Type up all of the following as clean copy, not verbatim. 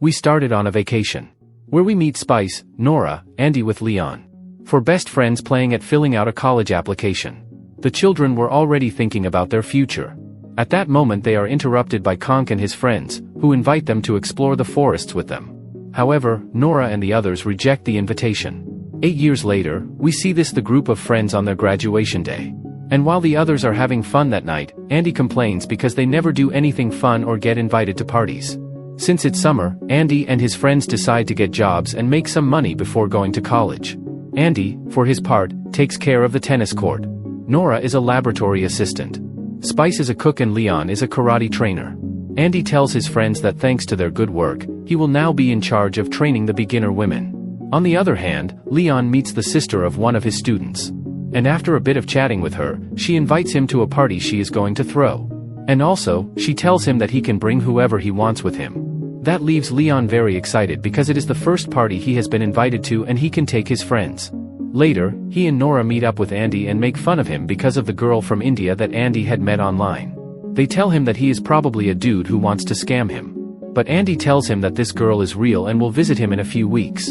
We started on a vacation, where we meet Spice, Nora, Andy with Leon. For best friends playing at filling out a college application. The children were already thinking about their future. At that moment they are interrupted by Conk and his friends, who invite them to explore the forests with them. However, Nora and the others reject the invitation. 8 years later, we see the group of friends on their graduation day. And while the others are having fun that night, Andy complains because they never do anything fun or get invited to parties. Since it's summer, Andy and his friends decide to get jobs and make some money before going to college. Andy, for his part, takes care of the tennis court. Nora is a laboratory assistant. Spice is a cook and Leon is a karate trainer. Andy tells his friends that thanks to their good work, he will now be in charge of training the beginner women. On the other hand, Leon meets the sister of one of his students. And after a bit of chatting with her, she invites him to a party she is going to throw. And also, she tells him that he can bring whoever he wants with him. That leaves Leon very excited because it is the first party he has been invited to and he can take his friends. Later, he and Nora meet up with Andy and make fun of him because of the girl from India that Andy had met online. They tell him that he is probably a dude who wants to scam him. But Andy tells him that this girl is real and will visit him in a few weeks.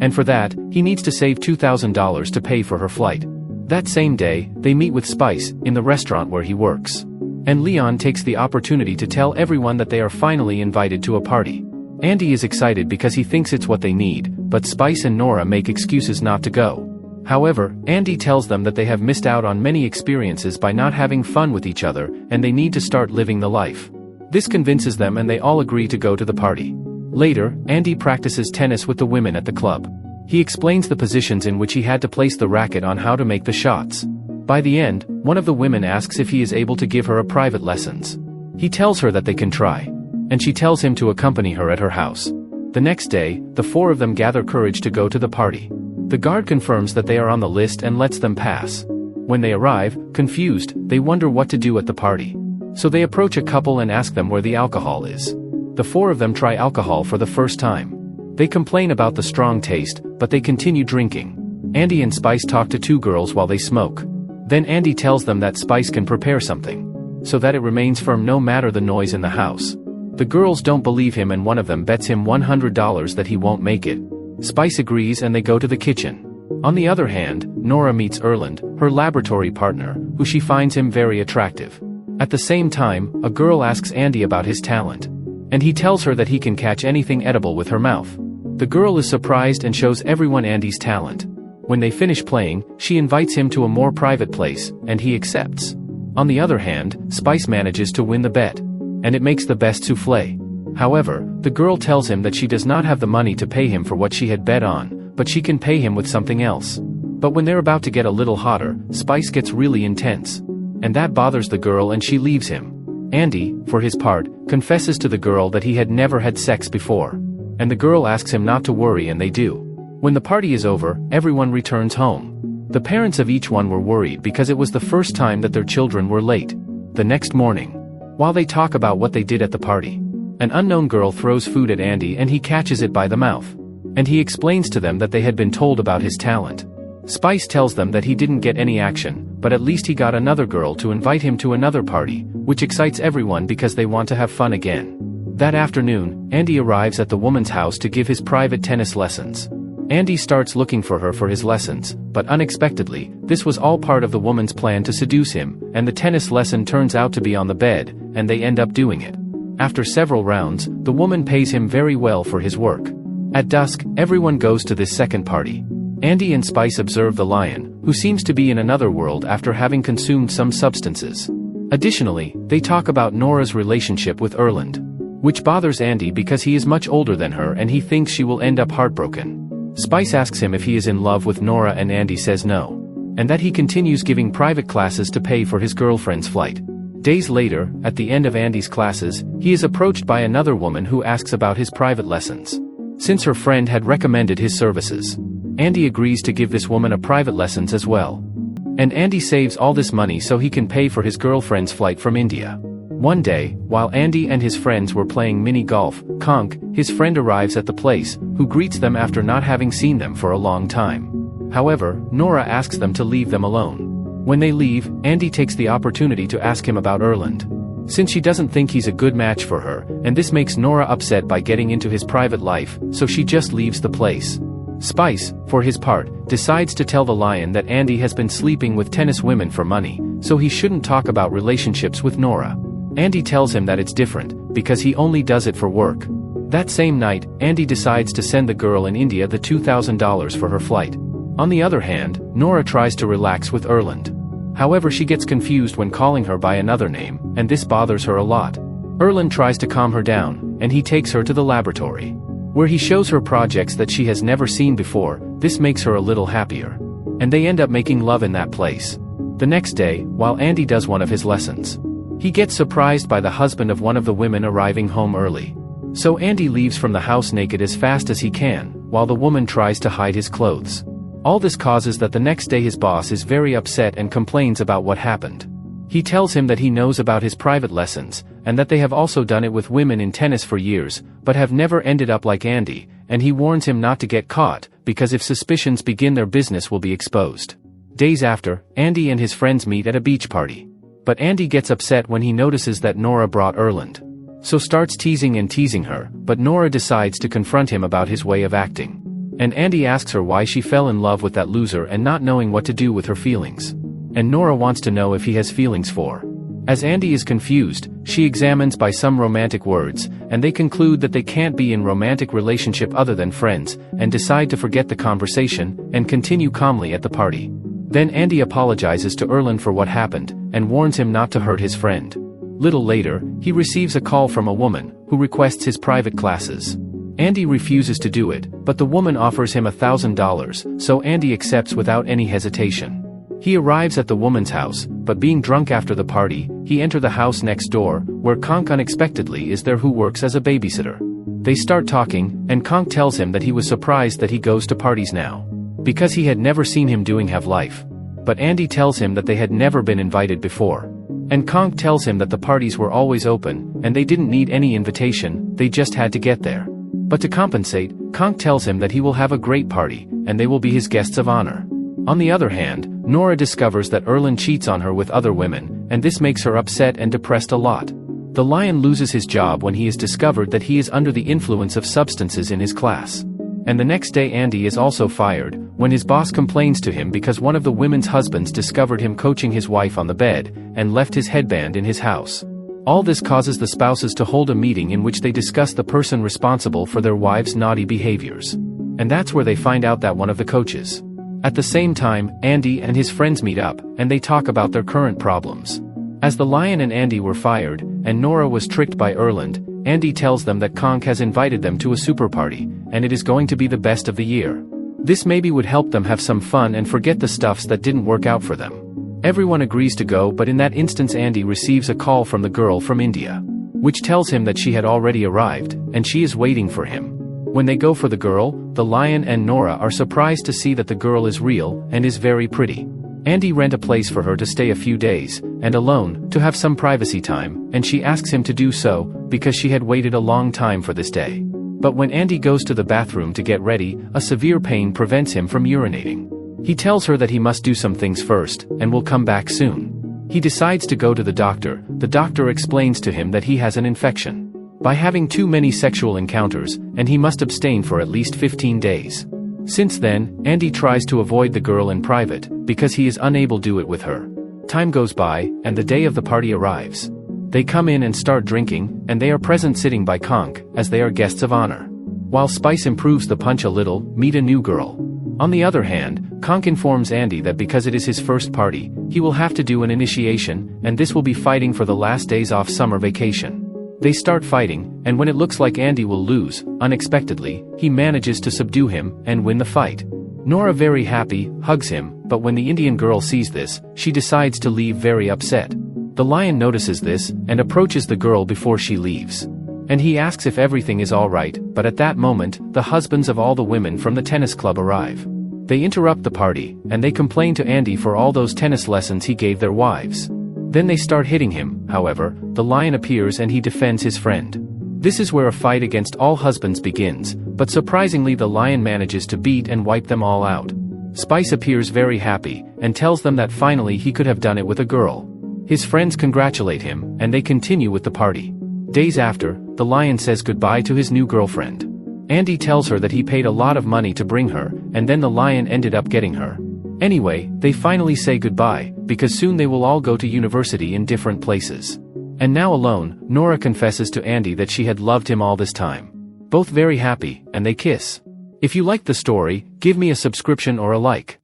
And for that, he needs to save $2,000 to pay for her flight. That same day, they meet with Spice, in the restaurant where he works. And Leon takes the opportunity to tell everyone that they are finally invited to a party. Andy is excited because he thinks it's what they need, but Spice and Nora make excuses not to go. However, Andy tells them that they have missed out on many experiences by not having fun with each other, and they need to start living the life. This convinces them and they all agree to go to the party. Later, Andy practices tennis with the women at the club. He explains the positions in which he had to place the racket on how to make the shots. By the end, one of the women asks if he is able to give her a private lessons. He tells her that they can try. And she tells him to accompany her at her house. The next day, the four of them gather courage to go to the party. The guard confirms that they are on the list and lets them pass. When they arrive, confused, they wonder what to do at the party. So they approach a couple and ask them where the alcohol is. The four of them try alcohol for the first time. They complain about the strong taste, but they continue drinking. Andy and Spice talk to two girls while they smoke. Then Andy tells them that Spice can prepare something, so that it remains firm no matter the noise in the house. The girls don't believe him and one of them bets him $100 that he won't make it. Spice agrees and they go to the kitchen. On the other hand, Nora meets Erland, her laboratory partner, who she finds him very attractive. At the same time, a girl asks Andy about his talent. And he tells her that he can catch anything edible with her mouth. The girl is surprised and shows everyone Andy's talent. When they finish playing, she invites him to a more private place, and he accepts. On the other hand, Spice manages to win the bet. And it makes the best souffle. However, the girl tells him that she does not have the money to pay him for what she had bet on, but she can pay him with something else. But when they're about to get a little hotter, Spice gets really intense. And that bothers the girl and she leaves him. Andy, for his part, confesses to the girl that he had never had sex before. And the girl asks him not to worry and they do. When the party is over, everyone returns home. The parents of each one were worried because it was the first time that their children were late. The next morning, while they talk about what they did at the party, an unknown girl throws food at Andy and he catches it by the mouth. And he explains to them that they had been told about his talent. Spice tells them that he didn't get any action, but at least he got another girl to invite him to another party, which excites everyone because they want to have fun again. That afternoon, Andy arrives at the woman's house to give his private tennis lessons. Andy starts looking for her for his lessons, but unexpectedly, this was all part of the woman's plan to seduce him, and the tennis lesson turns out to be on the bed, and they end up doing it. After several rounds, the woman pays him very well for his work. At dusk, everyone goes to this second party. Andy and Spice observe the lion, who seems to be in another world after having consumed some substances. Additionally, they talk about Nora's relationship with Erland, which bothers Andy because he is much older than her and he thinks she will end up heartbroken. Spice asks him if he is in love with Nora and Andy says no, and that he continues giving private classes to pay for his girlfriend's flight. Days later, at the end of Andy's classes, he is approached by another woman who asks about his private lessons. Since her friend had recommended his services, Andy agrees to give this woman a private lessons as well. And Andy saves all this money so he can pay for his girlfriend's flight from India. One day, while Andy and his friends were playing mini golf, Conk, his friend, arrives at the place, who greets them after not having seen them for a long time. However, Nora asks them to leave them alone. When they leave, Andy takes the opportunity to ask him about Erland. since she doesn't think he's a good match for her, and this makes Nora upset by getting into his private life, so she just leaves the place. Spice, for his part, decides to tell the Lion that Andy has been sleeping with tennis women for money, so he shouldn't talk about relationships with Nora. Andy tells him that it's different, because he only does it for work. That same night, Andy decides to send the girl in India the $2,000 for her flight. On the other hand, Nora tries to relax with Erland. However, she gets confused when calling her by another name, and this bothers her a lot. Erland tries to calm her down, and he takes her to the laboratory, where he shows her projects that she has never seen before. This makes her a little happier. And they end up making love in that place. The next day, while Andy does one of his lessons, he gets surprised by the husband of one of the women arriving home early. So Andy leaves from the house naked as fast as he can, while the woman tries to hide his clothes. All this causes that the next day his boss is very upset and complains about what happened. He tells him that he knows about his private lessons, and that they have also done it with women in tennis for years, but have never ended up like Andy, and he warns him not to get caught, because if suspicions begin their business will be exposed. Days after, Andy and his friends meet at a beach party. But Andy gets upset when he notices that Nora brought Erland. So starts teasing her, but Nora decides to confront him about his way of acting. And Andy asks her why she fell in love with that loser and not knowing what to do with her feelings. And Nora wants to know if he has feelings for. As Andy is confused, she examines by some romantic words, and they conclude that they can't be in romantic relationship other than friends, and decide to forget the conversation, and continue calmly at the party. Then Andy apologizes to Erland for what happened, and warns him not to hurt his friend. Little later, he receives a call from a woman, who requests his private classes. Andy refuses to do it, but the woman offers him $1,000, so Andy accepts without any hesitation. He arrives at the woman's house, but being drunk after the party, he enters the house next door, where Konk unexpectedly is there, who works as a babysitter. They start talking, and Konk tells him that he was surprised that he goes to parties now, because he had never seen him doing have life. But Andy tells him that they had never been invited before. And Konk tells him that the parties were always open, and they didn't need any invitation, they just had to get there. But to compensate, Konk tells him that he will have a great party, and they will be his guests of honor. On the other hand, Nora discovers that Erland cheats on her with other women, and this makes her upset and depressed a lot. The Lion loses his job when he is discovered that he is under the influence of substances in his class. And the next day Andy is also fired, when his boss complains to him because one of the women's husbands discovered him coaching his wife on the bed, and left his headband in his house. All this causes the spouses to hold a meeting in which they discuss the person responsible for their wives' naughty behaviors. And that's where they find out that one of the coaches. At the same time, Andy and his friends meet up, and they talk about their current problems. As the Lion and Andy were fired, and Nora was tricked by Erland, Andy tells them that Konk has invited them to a super party, and it is going to be the best of the year. This maybe would help them have some fun and forget the stuffs that didn't work out for them. Everyone agrees to go, but in that instance Andy receives a call from the girl from India, which tells him that she had already arrived, and she is waiting for him. When they go for the girl, the Lion and Nora are surprised to see that the girl is real, and is very pretty. Andy rent a place for her to stay a few days, and alone, to have some privacy time, and she asks him to do so, because she had waited a long time for this day. But when Andy goes to the bathroom to get ready, a severe pain prevents him from urinating. He tells her that he must do some things first, and will come back soon. He decides to go to the doctor. The doctor explains to him that he has an infection by having too many sexual encounters, and he must abstain for at least 15 days. Since then, Andy tries to avoid the girl in private, because he is unable to do it with her. Time goes by, and the day of the party arrives. They come in and start drinking, and they are present sitting by Konk, as they are guests of honor. While Spice improves the punch a little, meet a new girl. On the other hand, Konk informs Andy that because it is his first party, he will have to do an initiation, and this will be fighting for the last days off summer vacation. They start fighting, and when it looks like Andy will lose, unexpectedly, he manages to subdue him, and win the fight. Nora, very happy, hugs him, but when the Indian girl sees this, she decides to leave very upset. The Lion notices this, and approaches the girl before she leaves. And he asks if everything is alright, but at that moment, the husbands of all the women from the tennis club arrive. They interrupt the party, and they complain to Andy for all those tennis lessons he gave their wives. Then they start hitting him. However, the Lion appears and he defends his friend. This is where a fight against all husbands begins, but surprisingly the Lion manages to beat and wipe them all out. Spice appears very happy, and tells them that finally he could have done it with a girl. His friends congratulate him, and they continue with the party. Days after, the lion says goodbye to his new girlfriend. Andy tells her that he paid a lot of money to bring her, and then the lion ended up getting her. Anyway, they finally say goodbye, because soon they will all go to university in different places. And now alone, Nora confesses to Andy that she had loved him all this time. Both very happy, and they kiss. If you liked the story, give me a subscription or a like.